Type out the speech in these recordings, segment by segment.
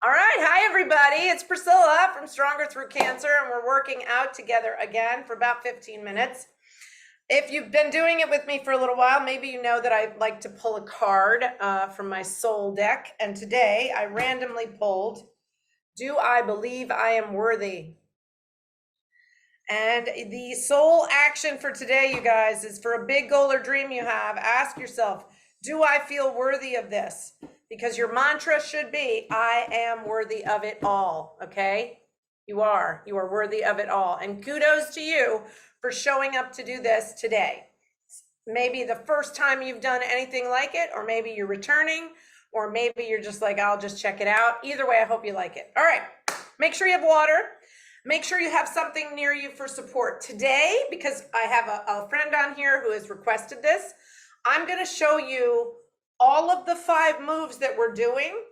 All right, hi everybody. It's Priscilla from Stronger Through Cancer, and we're working out together again for about 15 minutes. If you've been doing it with me for a little while, maybe you know that I like to pull a card from my soul deck. And today I randomly pulled, Do I Believe I Am Worthy? And the soul action for today, you guys, is for a big goal or dream you have, ask yourself, do I feel worthy of this? Because your mantra should be, I am worthy of it all, okay? You are worthy of it all. And kudos to you for showing up to do this today. Maybe the first time you've done anything like it, or maybe you're returning, or maybe you're just like, I'll just check it out. Either way, I hope you like it. All right, make sure you have water. Make sure you have something near you for support. Today, because I have a friend on here who has requested this, I'm going to show you all of the 5 moves that we're doing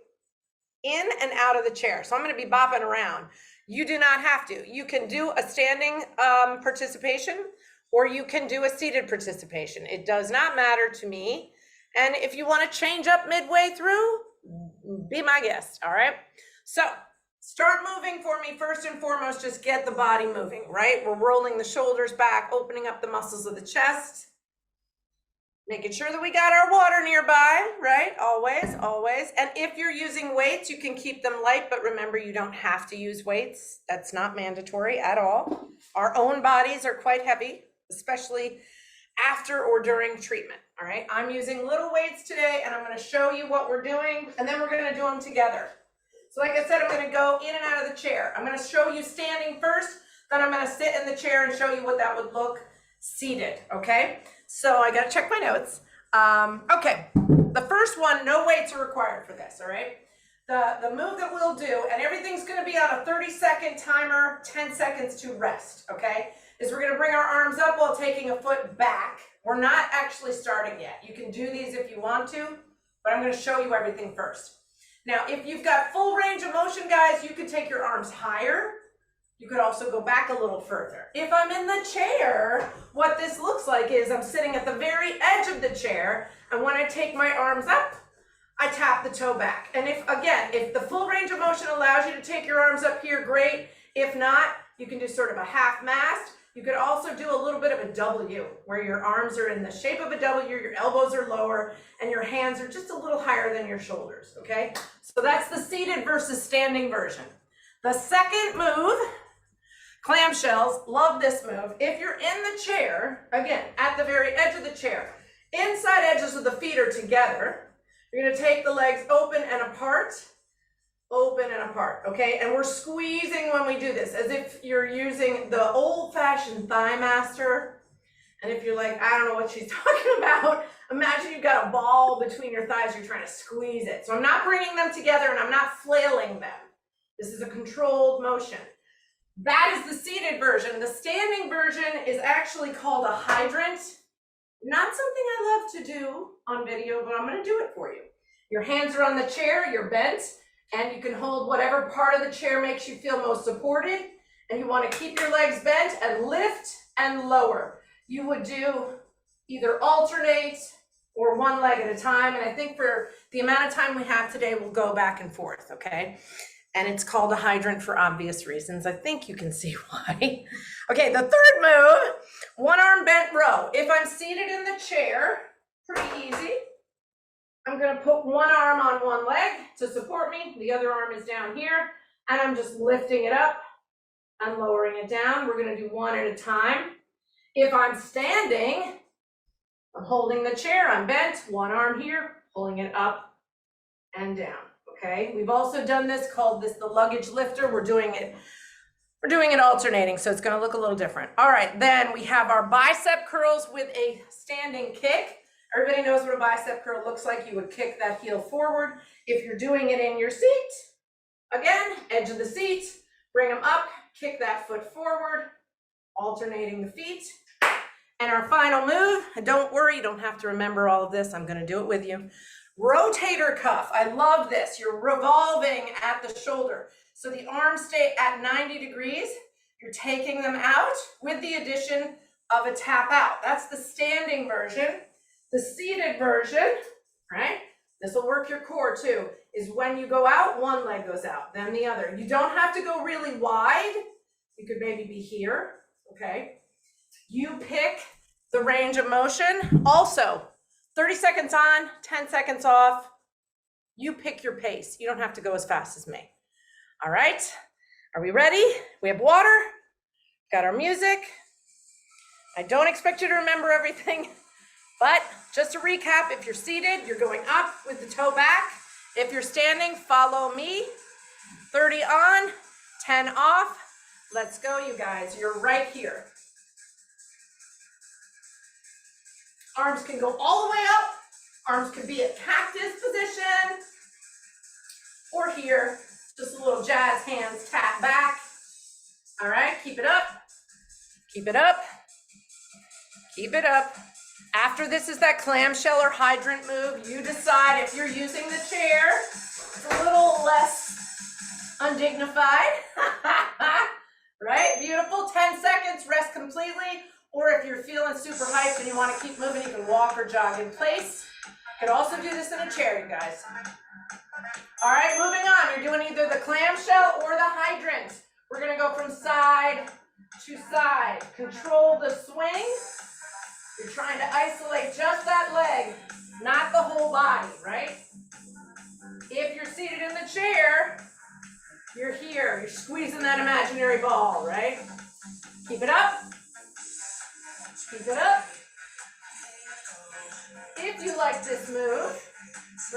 in and out of the chair. So I'm going to be bopping around. You do not have to. You can do a standing participation, or you can do a seated participation. It does not matter to me. And if you want to change up midway through, be my guest. All right. So start moving for me. First and foremost, just get the body moving, right? We're rolling the shoulders back, opening up the muscles of the chest. Making sure that we got our water nearby, right? Always, always. And if you're using weights, you can keep them light, but remember, you don't have to use weights. That's not mandatory at all. Our own bodies are quite heavy, especially after or during treatment, all right? I'm using little weights today, and I'm gonna show you what we're doing, and then we're gonna do them together. So like I said, I'm gonna go in and out of the chair. I'm gonna show you standing first, then I'm gonna sit in the chair and show you what that would look seated, okay? So I gotta check my notes. Okay, the first one, no weights are required for this, all right? The move that we'll do, and everything's gonna be on a 30-second timer, 10 seconds to rest, okay? Is we're gonna bring our arms up while taking a foot back. We're not actually starting yet. You can do these if you want to, but I'm gonna show you everything first. Now, if you've got full range of motion, guys, you could take your arms higher. You could also go back a little further. If I'm in the chair, what this looks like is I'm sitting at the very edge of the chair, and when I take my arms up, I tap the toe back. And if the full range of motion allows you to take your arms up here, great. If not, you can do sort of a half mast. You could also do a little bit of a W, where your arms are in the shape of a W, your elbows are lower, and your hands are just a little higher than your shoulders, okay? So that's the seated versus standing version. The second move, clamshells, love this move. If you're in the chair, again, at the very edge of the chair, inside edges of the feet are together. You're gonna take the legs open and apart, okay? And we're squeezing when we do this, as if you're using the old-fashioned thigh master. And if you're like, I don't know what she's talking about, imagine you've got a ball between your thighs, you're trying to squeeze it. So I'm not bringing them together and I'm not flailing them. This is a controlled motion. That is the seated version. The standing version is actually called a hydrant. Not something I love to do on video, but I'm going to do it for you. Your hands are on the chair, you're bent, and you can hold whatever part of the chair makes you feel most supported. And you want to keep your legs bent and lift and lower. You would do either alternate or one leg at a time. And I think for the amount of time we have today, we'll go back and forth, okay? And it's called a hydrant for obvious reasons. I think you can see why. Okay, the third move, one arm bent row. If I'm seated in the chair, pretty easy. I'm gonna put one arm on one leg to support me. The other arm is down here, and I'm just lifting it up and lowering it down. We're gonna do one at a time. If I'm standing, I'm holding the chair, I'm bent, one arm here, pulling it up and down. Okay, we've also done this, called this the luggage lifter. We're doing it alternating, so it's going to look a little different. All right, then we have our bicep curls with a standing kick. Everybody knows what a bicep curl looks like. You would kick that heel forward. If you're doing it in your seat, again, edge of the seat, bring them up, kick that foot forward, alternating the feet. And our final move, and don't worry, you don't have to remember all of this. I'm going to do it with you. Rotator cuff. I love this. You're revolving at the shoulder. So the arms stay at 90 degrees. You're taking them out with the addition of a tap out. That's the standing version. The seated version, right? this will work your core too, is when you go out, one leg goes out, then the other. You don't have to go really wide. You could maybe be here, okay? You pick the range of motion. Also, 30 seconds on, 10 seconds off. You pick your pace. You don't have to go as fast as me. All right, are we ready? We have water, got our music. I don't expect you to remember everything, but just to recap, if you're seated, you're going up with the toe back. If you're standing, follow me. 30 on, 10 off. Let's go, you guys. You're right here. Arms can go all the way up. Arms can be at cactus position. Or here, just a little jazz hands, tap back. All right, keep it up. Keep it up. Keep it up. After this is that clamshell or hydrant move. You decide if you're using the chair. It's a little less undignified. Right? Beautiful. 10 seconds, rest completely. Or if you're feeling super hyped and you want to keep moving, you can walk or jog in place. You could also do this in a chair, you guys. All right, moving on. You're doing either the clamshell or the hydrant. We're going to go from side to side. Control the swing. You're trying to isolate just that leg, not the whole body, right? If you're seated in the chair, you're here. You're squeezing that imaginary ball, right? Keep it up. Keep it up. If you like this move,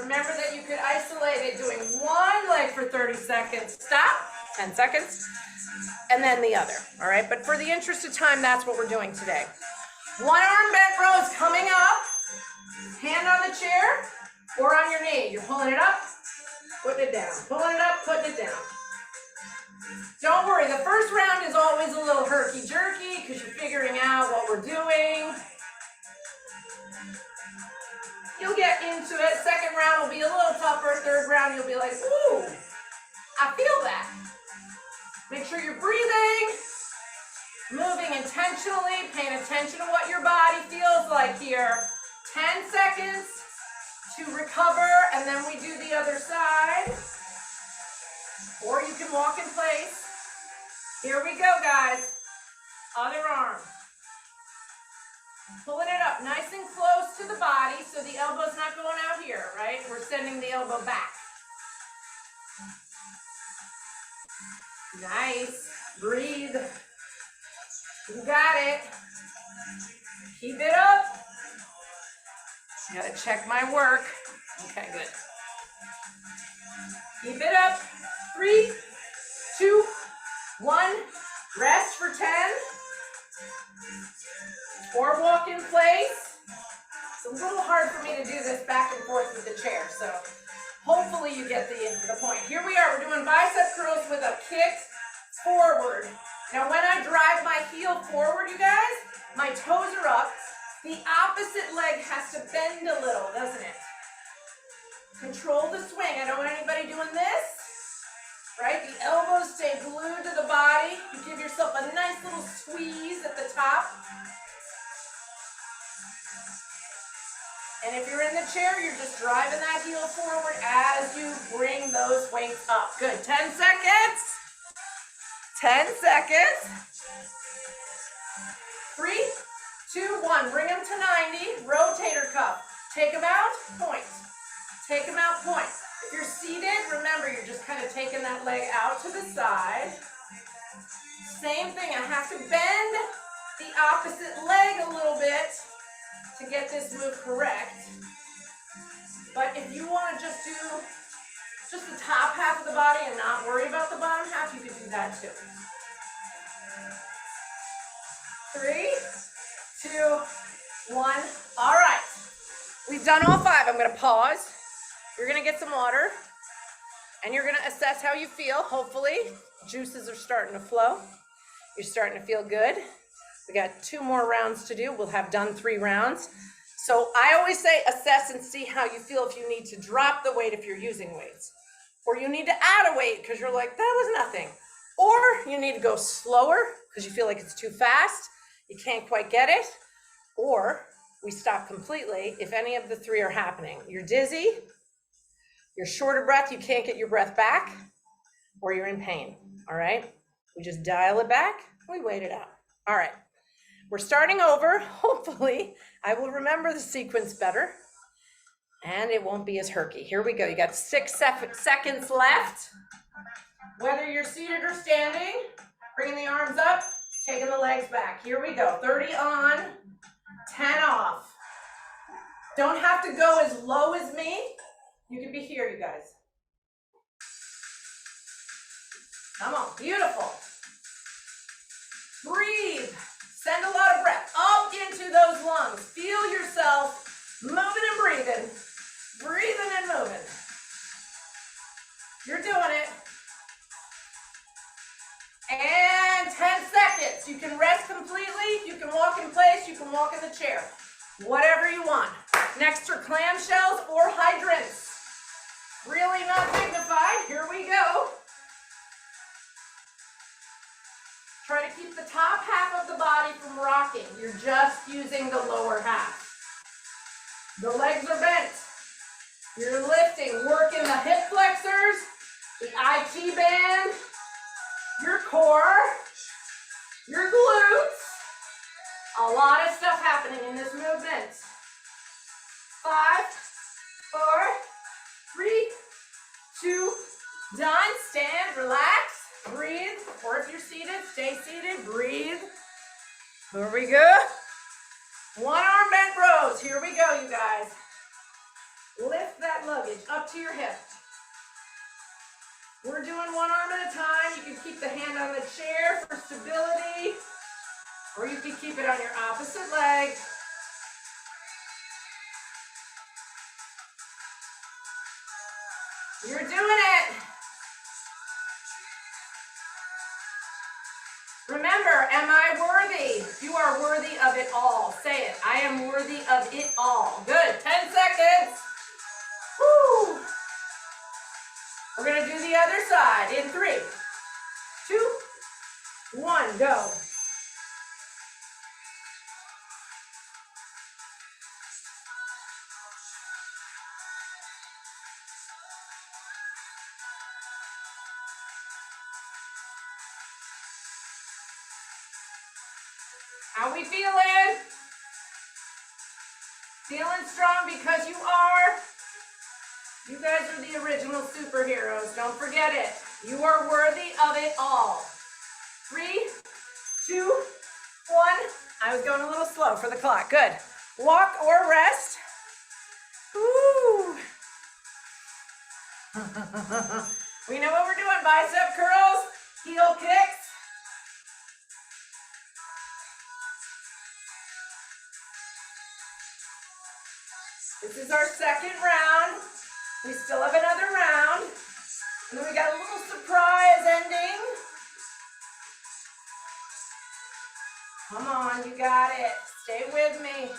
remember that you could isolate it doing one leg for 30 seconds. Stop, 10 seconds, and then the other, all right? But for the interest of time, that's what we're doing today. One arm bent row is coming up. Hand on the chair or on your knee. You're pulling it up, putting it down. Pulling it up, putting it down. Don't worry, the first round is always a little herky-jerky because you're figuring out what we're doing. You'll get into it. Second round will be a little tougher. Third round, you'll be like, ooh, I feel that. Make sure you're breathing. Moving intentionally, paying attention to what your body feels like here. 10 seconds to recover, and then we do the other side. Or you can walk in place. Here we go, guys. Other arm. Pulling it up nice and close to the body so the elbow's not going out here, right? We're sending the elbow back. Nice. Breathe. You got it. Keep it up. Gotta check my work. Okay, good. Keep it up. 3, 2, 1. Rest for 10. Or walk in place. It's a little hard for me to do this back and forth with the chair, so hopefully you get the point. Here we are. We're doing bicep curls with a kick forward. Now, when I drive my heel forward, you guys, my toes are up. The opposite leg has to bend a little, doesn't it? Control the swing. I don't want anybody doing this, right? The elbows stay glued to the body. You give yourself a nice little squeeze at the top. And if you're in the chair, you're just driving that heel forward as you bring those weights up. Good. 10 seconds. 10 seconds. 3, 2, 1. Bring them to 90. Rotator cuff. Take them out. Point. Take them out. Point. If you're seated, remember you're just kind of taking that leg out to the side. Same thing. I have to bend the opposite leg a little bit to get this move correct. But if you want to just do just the top half of the body and not worry about the bottom half, you can do that too. 3, 2, 1. All right. We've done all 5. I'm going to pause. You're going to get some water. And you're going to assess how you feel. Hopefully, juices are starting to flow. You're starting to feel good. We got 2 more rounds to do. We'll have done 3 rounds. So I always say assess and see how you feel if you need to drop the weight if you're using weights. Or you need to add a weight because you're like, that was nothing. Or you need to go slower because you feel like it's too fast. You can't quite get it. Or we stop completely if any of the 3 are happening. You're dizzy, You're short of breath, you can't get your breath back, or you're in pain, all right? We just dial it back, we wait it out. All right, we're starting over. Hopefully, I will remember the sequence better, and it won't be as herky. Here we go, you got 6 seconds left. Whether you're seated or standing, bringing the arms up, taking the legs back. Here we go, 30 on, 10 off. Don't have to go as low as me. You can be here, you guys. Come on, beautiful. Breathe. Send a lot of breath up into those lungs. Feel yourself moving and breathing. Breathing and moving. You're doing it. And 10 seconds. You can rest completely. You can walk in place. You can walk in the chair. Whatever you want. Next are clamshells or hydrants. Really not dignified. Here we go. Try to keep the top half of the body from rocking. You're just using the lower half. The legs are bent. You're lifting. Working the hip flexors, the IT band, your core, your glutes. A lot of stuff happening in this movement. 5, 4, 3, 2, done. Stand, relax. Breathe, or if you're seated, stay seated, breathe. Here we go. One arm bent rows. Here we go, you guys. Lift that luggage up to your hip. We're doing one arm at a time. You can keep the hand on the chair for stability, or you can keep it on your opposite leg. You're doing it. Remember, am I worthy? You are worthy of it all. Say it. I am worthy of it all. Good. 10 seconds. Woo. We're going to do the other side in 3, 2, 1, go. How we feeling? Feeling strong because you are. You guys are the original superheroes. Don't forget it. You are worthy of it all. 3, 2, 1. I was going a little slow for the clock. Good. Walk or rest. Woo. We know what we're doing. Bicep curls, heel kicks. This is our second round. We still have another round. And then we got a little surprise ending. Come on, you got it. Stay with me.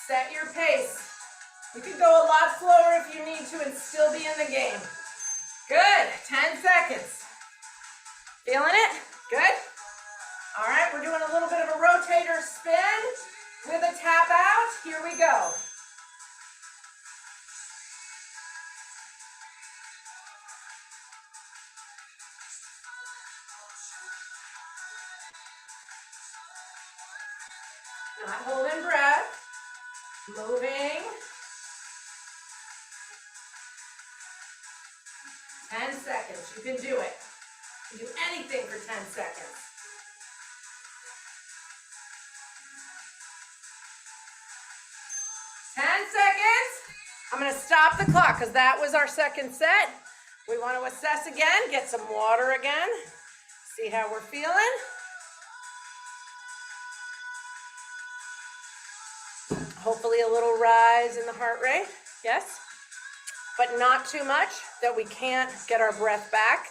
Set your pace. You can go a lot slower if you need to and still be in the game. Good. 10 seconds. Feeling it? Good. All right, we're doing a little bit of a rotator spin with a tap out. Here we go. Not holding breath, moving. 10 seconds, you can do it. You can do anything for 10 seconds. 10 seconds. I'm gonna stop the clock because that was our second set. We want to assess again, get some water again, see how we're feeling. Hopefully a little rise in the heart rate, yes, but not too much that we can't get our breath back.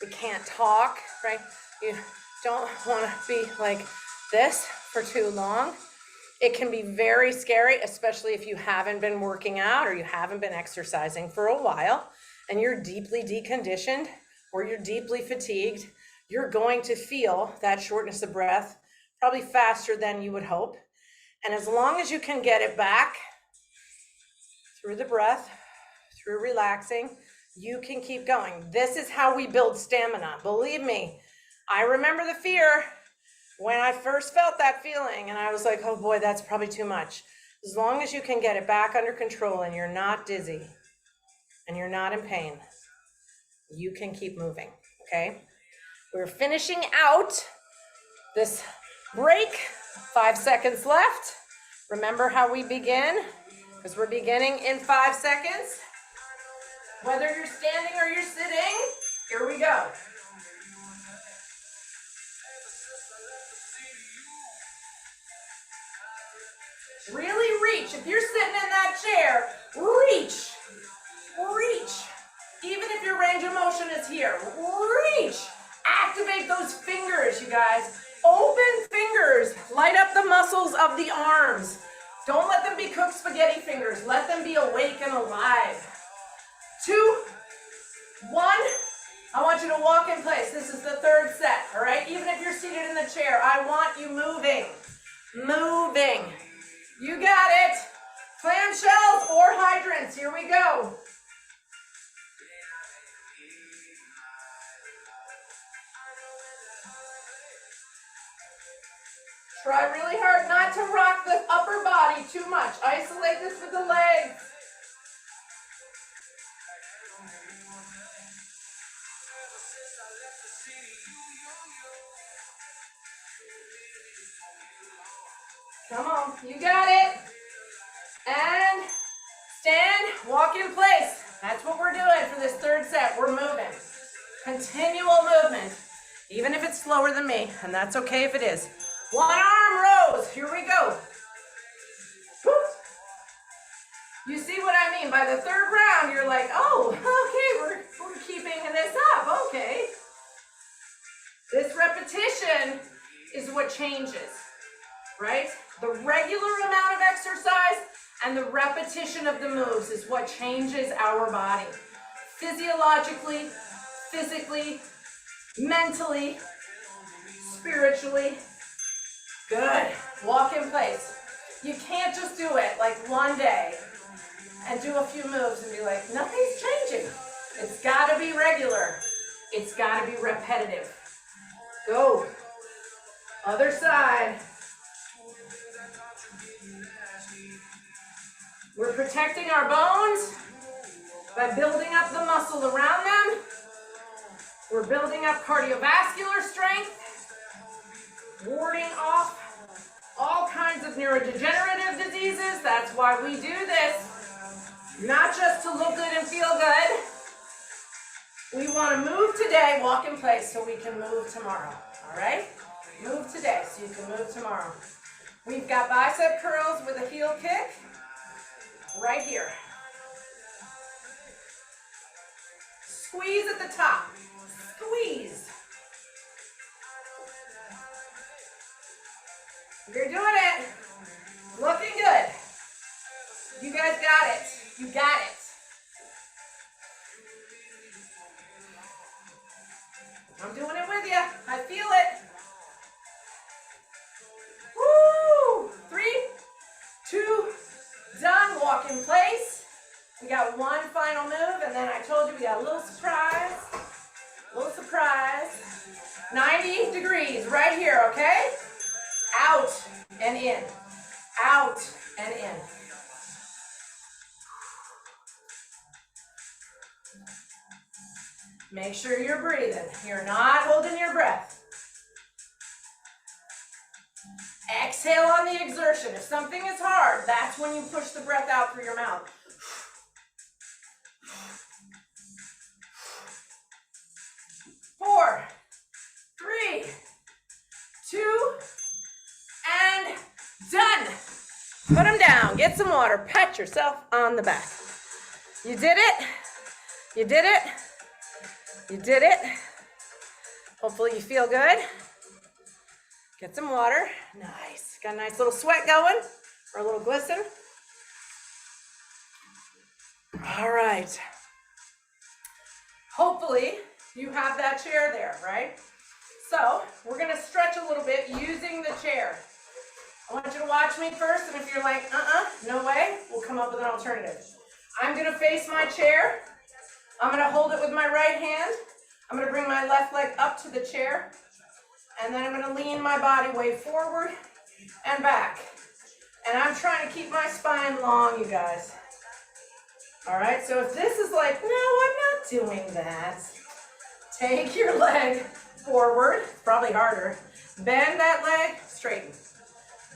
We can't talk, right? You don't want to be like this for too long. It can be very scary, especially if you haven't been working out or you haven't been exercising for a while and you're deeply deconditioned or you're deeply fatigued. You're going to feel that shortness of breath probably faster than you would hope. And as long as you can get it back through the breath, through relaxing, you can keep going. This is how we build stamina. Believe me, I remember the fear when I first felt that feeling, and I was like, oh boy, that's probably too much. As long as you can get it back under control and you're not dizzy and you're not in pain, you can keep moving, okay? We're finishing out this break. 5 seconds left. Remember how we begin? Because we're beginning in 5 seconds. Whether you're standing or you're sitting, here we go. Really reach. If you're sitting in that chair, reach. Reach. Even if your range of motion is here, reach. Activate those fingers, you guys. Open fingers. Light up the muscles of the arms. Don't let them be cooked spaghetti fingers. Let them be awake and alive. 2, 1. I want you to walk in place. This is the third set, all right? Even if you're seated in the chair, I want you moving. Moving. You got it. Clamshells or hydrants. Here we go. Try really hard not to rock the upper body too much. Isolate this with the legs. Come on, you got it. And stand, walk in place. That's what we're doing for this third set. We're moving. Continual movement, even if it's slower than me, and that's okay if it is. 1 arm rows. Here we go. Woo. You see what I mean? By the third round, you're like, oh, okay, we're keeping this up. Okay. This repetition is what changes, right? The regular amount of exercise and the repetition of the moves is what changes our body. Physiologically, physically, mentally, spiritually. Good. Walk in place. You can't just do it like one day and do a few moves and be like, nothing's changing. It's got to be regular. It's got to be repetitive. Go. Other side. We're protecting our bones by building up the muscle around them. We're building up cardiovascular strength, warding off all kinds of neurodegenerative diseases. That's why we do this, not just to look good and feel good. We want to move today, walk in place so we can move tomorrow, all right? Move today so you can move tomorrow. We've got bicep curls with a heel kick right here. Squeeze at the top. Squeeze. You're doing it. Looking good. You guys got it. You got it. I'm doing it with you. I feel it. Woo! 3, 2, done. Walk in place. We got one final move, and then I told you we got a little surprise. A little surprise. 90 degrees right here, okay? Out and in. Out and in. Make sure you're breathing. You're not holding your breath. Exhale on the exertion. If something is hard, that's when you push the breath out through your mouth. 4, 3, 2, and done. Put them down. Get some water. Pat yourself on the back. You did it. You did it. You did it. Hopefully you feel good. Get some water. Nice. Got a nice little sweat going, or a little glisten. All right. Hopefully you have that chair there, right? So we're going to stretch a little bit using the chair. I want you to watch me first, and if you're like, no way, we'll come up with an alternative. I'm gonna face my chair. I'm gonna hold it with my right hand. I'm gonna bring my left leg up to the chair. And then I'm gonna lean my body way forward and back. And I'm trying to keep my spine long, you guys. All right, so if this is like, no, I'm not doing that. Take your leg forward, probably harder. Bend that leg, straighten.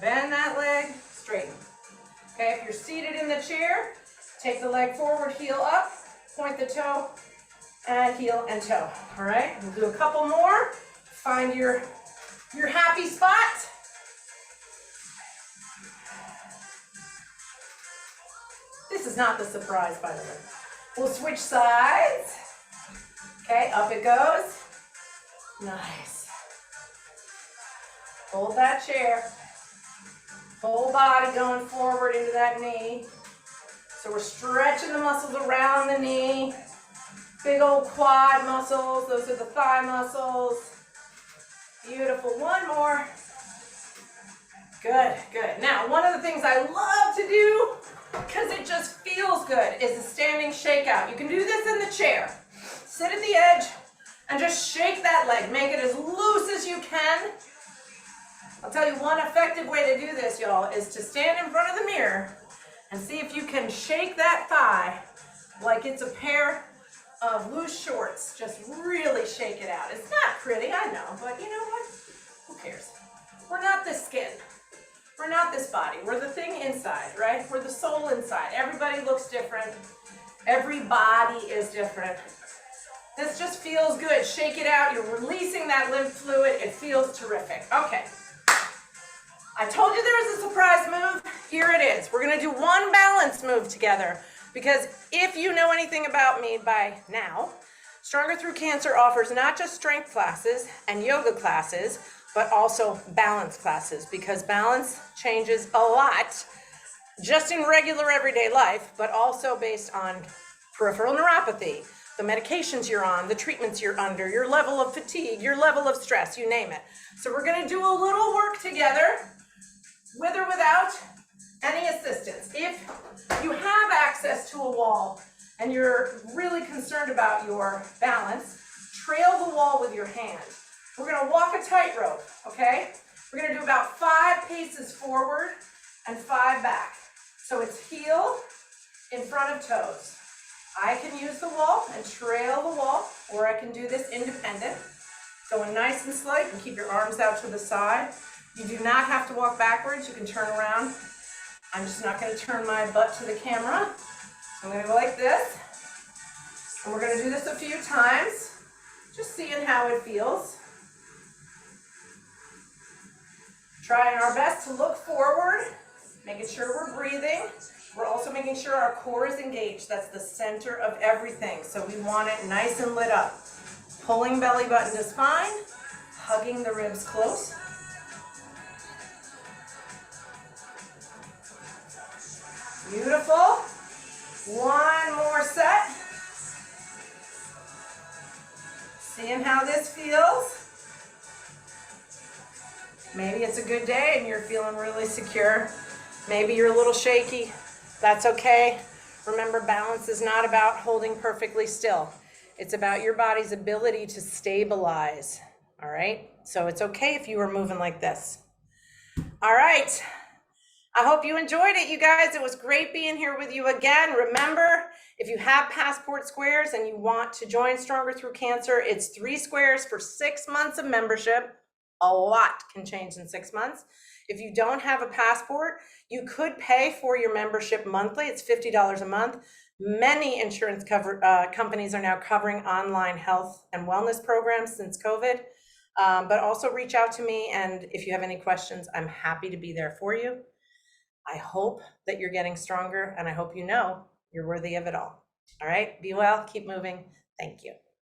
Bend that leg, straighten. Okay, if you're seated in the chair, take the leg forward, heel up, point the toe, and heel and toe. All right, we'll do a couple more. Find your happy spot. This is not the surprise, by the way. We'll switch sides. Okay, up it goes. Nice. Hold that chair. Whole body going forward into that knee. So we're stretching the muscles around the knee. Big old quad muscles. Those are the thigh muscles. Beautiful. One more. Good, good. Now, one of the things I love to do, because it just feels good, is a standing shakeout. You can do this in the chair. Sit at the edge and just shake that leg. Make it as loose as you can. I'll tell you one effective way to do this, y'all, is to stand in front of the mirror and see if you can shake that thigh like it's a pair of loose shorts. Just really shake it out. It's not pretty, I know, but you know what? Who cares? We're not this skin. We're not this body. We're the thing inside, right? We're the soul inside. Everybody looks different. Every body is different. This just feels good. Shake it out. You're releasing that lymph fluid. It feels terrific. Okay. I told you there was a surprise move. Here it is. We're going to do one balance move together, because if you know anything about me by now, Stronger Through Cancer offers not just strength classes and yoga classes, but also balance classes, because balance changes a lot just in regular everyday life, but also based on peripheral neuropathy, the medications you're on, the treatments you're under, your level of fatigue, your level of stress, you name it. So we're going to do a little work together, with or without any assistance. If you have access to a wall and you're really concerned about your balance, trail the wall with your hand. We're going to walk a tightrope, okay? We're going to do about 5 paces forward and 5 back. So it's heel in front of toes. I can use the wall and trail the wall, or I can do this independent. Going nice and slow. You can keep your arms out to the side. You do not have to walk backwards. You can turn around. I'm just not going to turn my butt to the camera. So I'm going to go like this. And we're going to do this a few times, just seeing how it feels. Trying our best to look forward, making sure we're breathing. We're also making sure our core is engaged. That's the center of everything. So we want it nice and lit up. Pulling belly button to spine, hugging the ribs close. Beautiful. One more set. Seeing how this feels. Maybe it's a good day and you're feeling really secure. Maybe you're a little shaky. That's okay. Remember, balance is not about holding perfectly still. It's about your body's ability to stabilize. All right? So it's okay if you were moving like this. All right. I hope you enjoyed it, you guys. It was great being here with you again. Remember, if you have passport squares and you want to join Stronger Through Cancer, it's 3 squares for 6 months of membership. A lot can change in 6 months. If you don't have a passport, you could pay for your membership monthly. It's $50 a month. Many insurance companies are now covering online health and wellness programs since COVID. But also reach out to me, and if you have any questions, I'm happy to be there for you. I hope that you're getting stronger, and I hope you know you're worthy of it all. All right, be well, keep moving. Thank you.